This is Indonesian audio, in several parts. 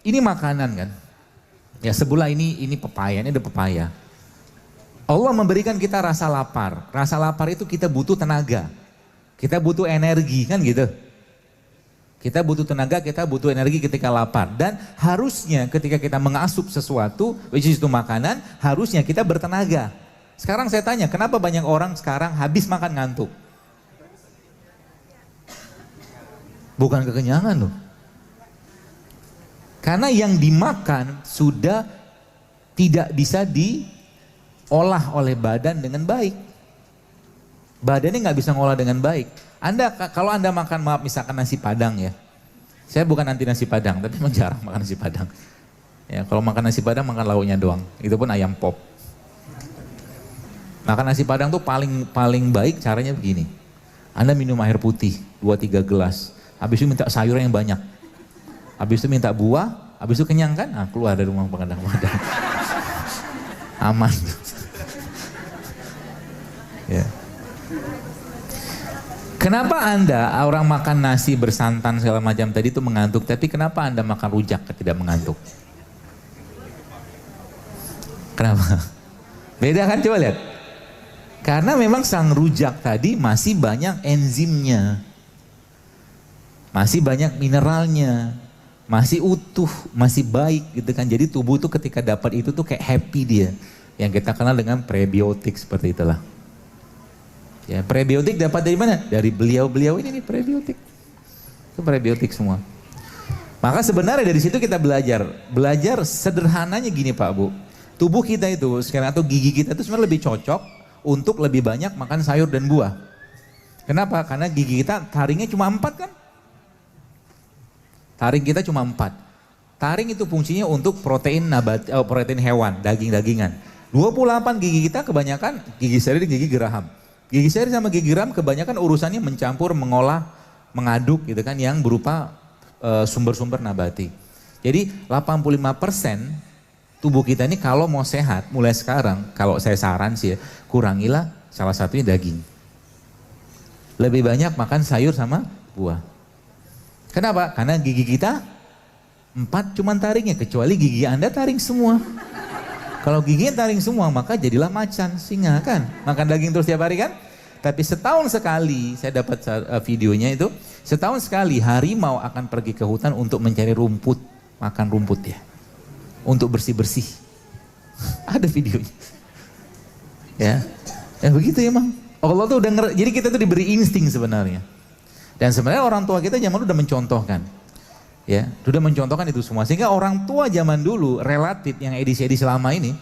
Ini makanan kan. Ya sebelah ini pepaya, ini ada pepaya. Allah memberikan kita rasa lapar. Rasa lapar itu kita butuh tenaga. Kita butuh energi kan gitu. Kita butuh tenaga, kita butuh energi ketika lapar. Dan harusnya ketika kita mengasup sesuatu, which is itu makanan, harusnya kita bertenaga. Sekarang saya tanya, kenapa banyak orang sekarang habis makan ngantuk? Bukan kekenyangan loh. Karena yang dimakan sudah tidak bisa diolah oleh badan dengan baik. Badannya nggak bisa ngolah dengan baik. Kalau Anda makan, maaf misalkan nasi padang ya. Saya bukan anti nasi padang, tapi memang jarang makan nasi padang. Ya, kalau makan nasi padang makan lauknya doang. Itu pun ayam pop. Makan nasi padang tuh paling baik caranya begini. Anda minum air putih 2-3 gelas. Habis itu minta sayur yang banyak. Habis itu minta buah, habis itu kenyang kan? Nah, keluar dari rumah padang. Aman. Ya. Kenapa Anda orang makan nasi bersantan segala macam tadi itu mengantuk, tapi kenapa Anda makan rujak tidak mengantuk? Kenapa? Beda kan, coba lihat. Karena memang sang rujak tadi masih banyak enzimnya. Masih banyak mineralnya. Masih utuh, masih baik gitu kan. Jadi tubuh tuh ketika dapat itu tuh kayak happy dia. Yang kita kenal dengan prebiotik seperti itulah. Ya, prebiotik dapat dari mana? Dari beliau-beliau ini nih prebiotik. Itu prebiotik semua. Maka sebenarnya dari situ kita belajar. Belajar sederhananya gini Pak Bu. Tubuh kita itu sekarang atau gigi kita itu sebenarnya lebih cocok untuk lebih banyak makan sayur dan buah. Kenapa? Karena gigi kita taringnya cuma 4 kan? Taring kita cuma 4. Taring itu fungsinya untuk protein protein hewan, daging-dagingan. 28 gigi kita kebanyakan gigi seri dan gigi geraham. Gigi seri sama gigi geraham kebanyakan urusannya mencampur, mengolah, mengaduk gitu kan yang berupa sumber-sumber nabati. Jadi 85% tubuh kita ini kalau mau sehat mulai sekarang, kalau saya saran sih ya, kurangilah salah satunya daging. Lebih banyak makan sayur sama buah. Kenapa? Karena gigi kita 4 cuman taringnya, kecuali gigi Anda taring semua. Kalau giginya taring semua maka jadilah macan, singa kan. Makan daging terus tiap hari kan. Tapi setahun sekali, saya dapat videonya itu, setahun sekali harimau akan pergi ke hutan untuk mencari rumput, makan rumput ya. Untuk bersih-bersih. Ada videonya. Ya begitu emang. Allah tuh udah jadi kita tuh diberi insting sebenarnya. Dan sebenarnya orang tua kita zaman dulu udah mencontohkan. Ya, sudah mencontohkan itu semua. Sehingga orang tua zaman dulu relatif yang edisi-edisi lama ini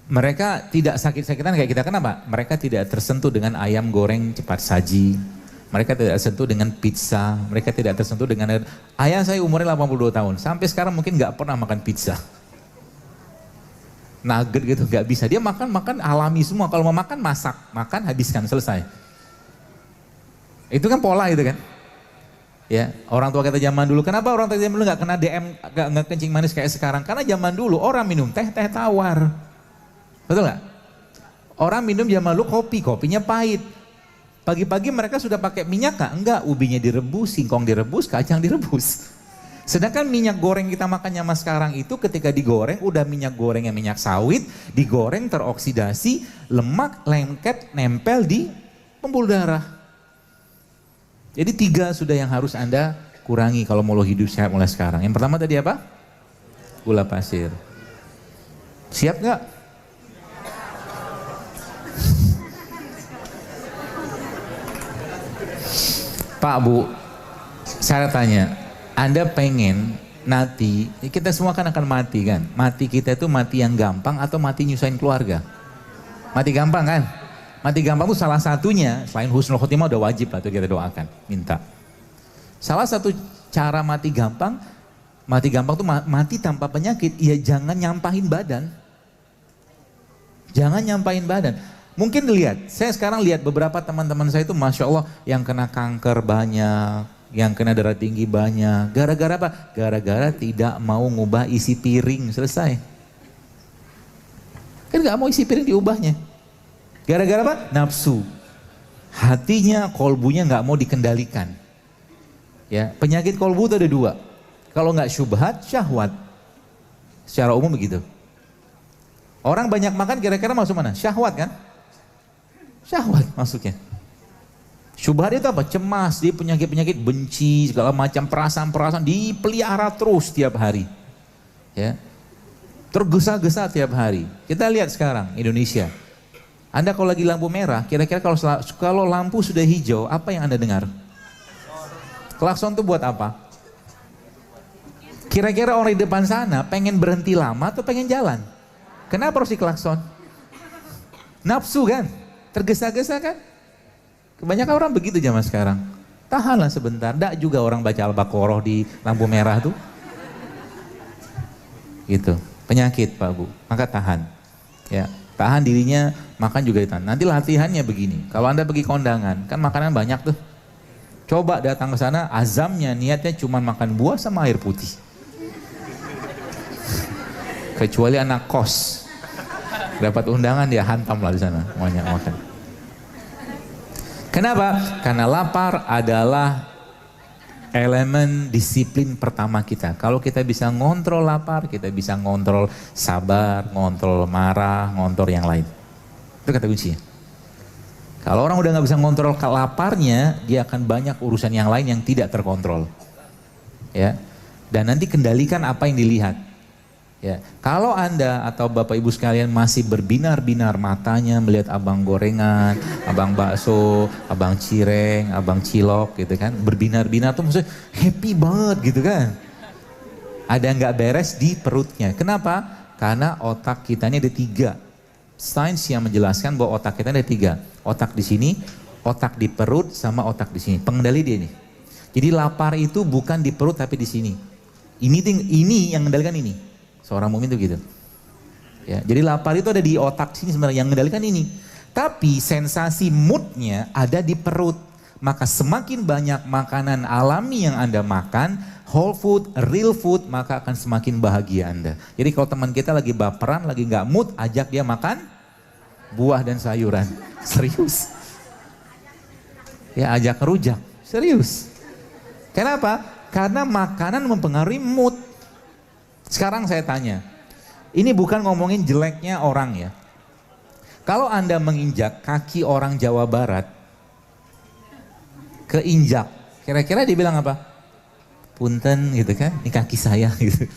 mereka tidak sakit-sakitan kayak kita. Kenapa? Mereka tidak tersentuh dengan ayam goreng cepat saji. Mereka tidak tersentuh dengan pizza. Mereka tidak tersentuh dengan ayah saya umurnya 82 tahun. Sampai sekarang mungkin nggak pernah makan pizza. Nugget gitu nggak bisa. Dia makan alami semua. Kalau mau makan masak, makan habiskan selesai. Itu kan pola itu kan. Ya, orang tua kita zaman dulu. Kenapa orang tua zaman dulu nggak kena DM, nggak kencing manis kayak sekarang? Karena zaman dulu orang minum teh tawar. Betul nggak? Orang minum zaman dulu kopinya pahit. Pagi-pagi mereka sudah pakai minyak nggak? Enggak, ubinya direbus, singkong direbus, kacang direbus. Sedangkan minyak goreng kita makan zaman sekarang itu ketika digoreng, udah minyak gorengnya minyak sawit, digoreng teroksidasi, lemak lengket nempel di pembuluh darah. Jadi 3 sudah yang harus Anda kurangi kalau mau lo hidup sehat mulai sekarang. Yang pertama tadi apa? Gula pasir. Siap nggak? Pak Bu, saya tanya, Anda pengen nanti, kita semua kan akan mati kan? Mati kita itu mati yang gampang atau mati nyusahin keluarga? Mati gampang kan? Mati gampang itu salah satunya, selain husnul khotimah udah wajib lah itu kita doakan, minta. Salah satu cara mati gampang tuh mati tanpa penyakit, ya jangan nyampahin badan. Jangan nyampahin badan. Mungkin lihat, saya sekarang lihat beberapa teman-teman saya itu Masya Allah yang kena kanker banyak, yang kena darah tinggi banyak. Gara-gara apa? Gara-gara tidak mau ngubah isi piring, selesai. Kan gak mau isi piring diubahnya. Gara-gara apa? Nafsu. Hatinya, kolbunya nggak mau dikendalikan. Ya, penyakit kolbu itu ada 2. Kalau nggak syubhat, syahwat. Secara umum begitu. Orang banyak makan kira-kira masuk mana? Syahwat kan? Syahwat masuknya. Syubhat itu apa? Cemas, dia penyakit-penyakit benci, segala macam perasaan-perasaan dipelihara terus tiap hari. Ya. Tergesa-gesa tiap hari. Kita lihat sekarang Indonesia. Anda kalau lagi lampu merah, kira-kira kalau lampu sudah hijau, apa yang Anda dengar? Klakson itu buat apa? Kira-kira orang di depan sana pengen berhenti lama atau pengen jalan? Kenapa harus diklakson? Nafsu kan? Tergesa-gesa kan? Kebanyakan orang begitu zaman sekarang. Tahanlah sebentar, enggak juga orang baca Al-Baqarah di lampu merah tuh. Gitu, penyakit Pak Bu, maka tahan. Ya, tahan dirinya, makan juga ditahan. Nanti latihannya begini, kalau Anda pergi kondangan, kan makanan banyak tuh. Coba datang ke sana, azamnya, niatnya cuma makan buah sama air putih. Kecuali anak kos, dapat undangan dia hantam lah di sana, banyak makan. Kenapa? Karena lapar adalah elemen disiplin pertama kita. Kalau kita bisa ngontrol lapar, kita bisa ngontrol sabar, ngontrol marah, ngontrol yang lain. Itu kata kuncinya. Kalau orang udah nggak bisa ngontrol laparnya, dia akan banyak urusan yang lain yang tidak terkontrol. Ya. Dan nanti kendalikan apa yang dilihat. Ya, kalau Anda atau Bapak Ibu sekalian masih berbinar-binar matanya melihat abang gorengan, abang bakso, abang cireng, abang cilok gitu kan. Berbinar-binar tuh maksudnya happy banget gitu kan. Ada nggak beres di perutnya. Kenapa? Karena otak kita ini ada 3. Sains yang menjelaskan bahwa otak kita ada 3. Otak di sini, otak di perut, sama otak di sini. Pengendali dia nih. Jadi lapar itu bukan di perut tapi di sini. Ini yang mengendalikan ini. Seorang mukmin itu gitu. Ya, jadi lapar itu ada di otak sini sebenarnya yang mengendalikan ini. Tapi sensasi moodnya ada di perut. Maka semakin banyak makanan alami yang Anda makan, whole food, real food, maka akan semakin bahagia Anda. Jadi kalau teman kita lagi baperan, lagi nggak mood, ajak dia makan buah dan sayuran. Serius. Ya ajak rujak. Serius. Kenapa? Karena makanan mempengaruhi mood. Sekarang saya tanya, ini bukan ngomongin jeleknya orang ya. Kalau Anda menginjak kaki orang Jawa Barat, keinjak, kira-kira dia bilang apa? Punten gitu kan, ini kaki saya gitu.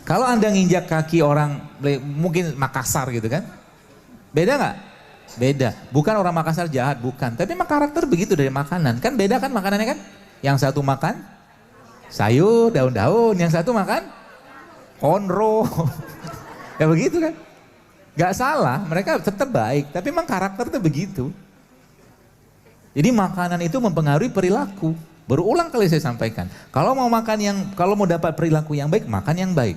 Kalau Anda nginjak kaki orang, mungkin Makassar gitu kan, beda nggak? Beda, bukan orang Makassar jahat, bukan. Tapi memang karakter begitu dari makanan, kan beda kan makanannya kan? Yang satu makan sayur, daun-daun, yang satu makan konro. Ya begitu kan? Gak salah, mereka tetap baik, tapi memang karakter itu begitu. Jadi makanan itu mempengaruhi perilaku. Berulang kali saya sampaikan. Kalau mau dapat perilaku yang baik, makan yang baik.